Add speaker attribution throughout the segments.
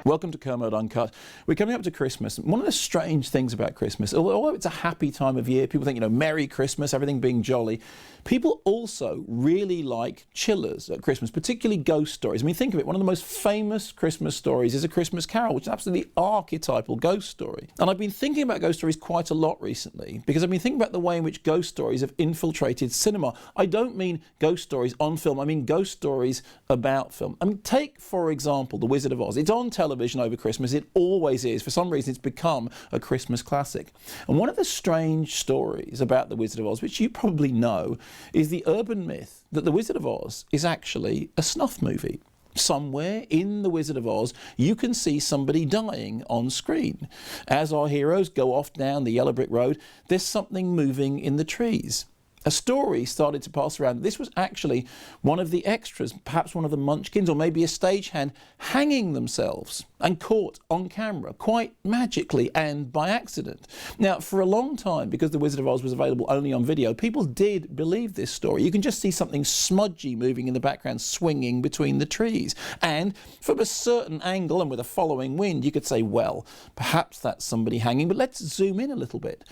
Speaker 1: Welcome to Kermode Uncut. We're coming up to Christmas. One of the strange things about Christmas, although it's a happy time of year, people think, Merry Christmas, everything being jolly, people also really like chillers at Christmas, particularly ghost stories. I mean, think of it, one of the most famous Christmas stories is A Christmas Carol, which is absolutely archetypal ghost story. And I've been thinking about ghost stories quite a lot recently, because I've been thinking about the way in which ghost stories have infiltrated cinema. I don't mean ghost stories on film, I mean ghost stories about film. I mean, take, for example, The Wizard of Oz. It's on television over Christmas. It always is. For some reason, it's become a Christmas classic. And one of the strange stories about The Wizard of Oz, which you probably know, is the urban myth that The Wizard of Oz is actually a snuff movie. Somewhere in The Wizard of Oz, you can see somebody dying on screen. As our heroes go off down the yellow brick road, there's something moving in the trees. A story started to pass around. This was actually one of the extras, perhaps one of the munchkins, or maybe a stagehand, hanging themselves and caught on camera, quite magically and by accident. Now, for a long time, because The Wizard of Oz was available only on video, people did believe this story. You can just see something smudgy moving in the background, swinging between the trees. And from a certain angle and with a following wind, you could say, well, perhaps that's somebody hanging, but let's zoom in a little bit.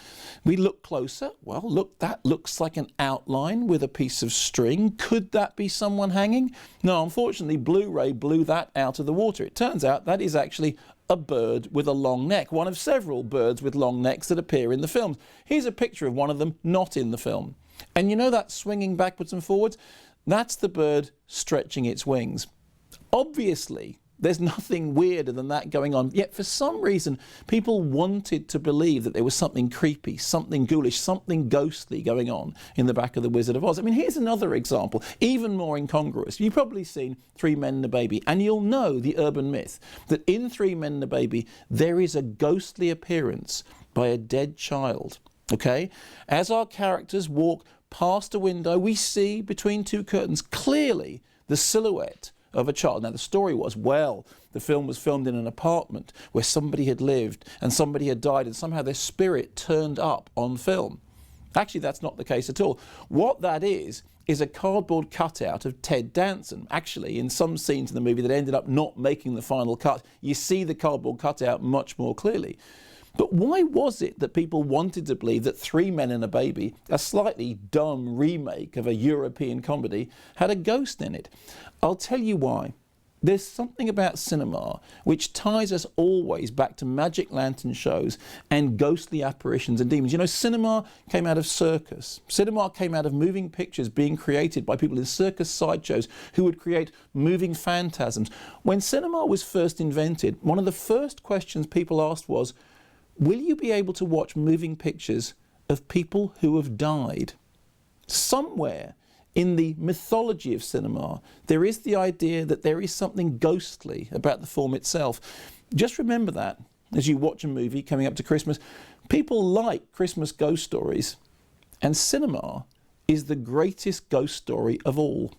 Speaker 1: We look closer. Well, look, that looks like an outline with a piece of string. Could that be someone hanging? No, unfortunately, Blu-ray blew that out of the water. It turns out that is actually a bird with a long neck, one of several birds with long necks that appear in the films. Here's a picture of one of them not in the film. And you know that swinging backwards and forwards? That's the bird stretching its wings. Obviously, there's nothing weirder than that going on. Yet for some reason, people wanted to believe that there was something creepy, something ghoulish, something ghostly going on in the back of The Wizard of Oz. I mean, here's another example, even more incongruous. You've probably seen Three Men and a Baby, and you'll know the urban myth that in Three Men and a Baby, there is a ghostly appearance by a dead child. Okay? As our characters walk past a window, we see between two curtains clearly the silhouette of a child. Now, the story was, well, the film was filmed in an apartment where somebody had lived and somebody had died, and somehow their spirit turned up on film. Actually, that's not the case at all. What that is a cardboard cutout of Ted Danson. Actually, in some scenes in the movie that ended up not making the final cut, you see the cardboard cutout much more clearly. But why was it that people wanted to believe that Three Men and a Baby, a slightly dumb remake of a European comedy, had a ghost in it? I'll tell you why. There's something about cinema which ties us always back to magic lantern shows and ghostly apparitions and demons. You know, cinema came out of circus. Cinema came out of moving pictures being created by people in circus sideshows who would create moving phantasms. When cinema was first invented, one of the first questions people asked was, will you be able to watch moving pictures of people who have died? Somewhere in the mythology of cinema, there is the idea that there is something ghostly about the form itself. Just remember that as you watch a movie coming up to Christmas. People like Christmas ghost stories, and cinema is the greatest ghost story of all.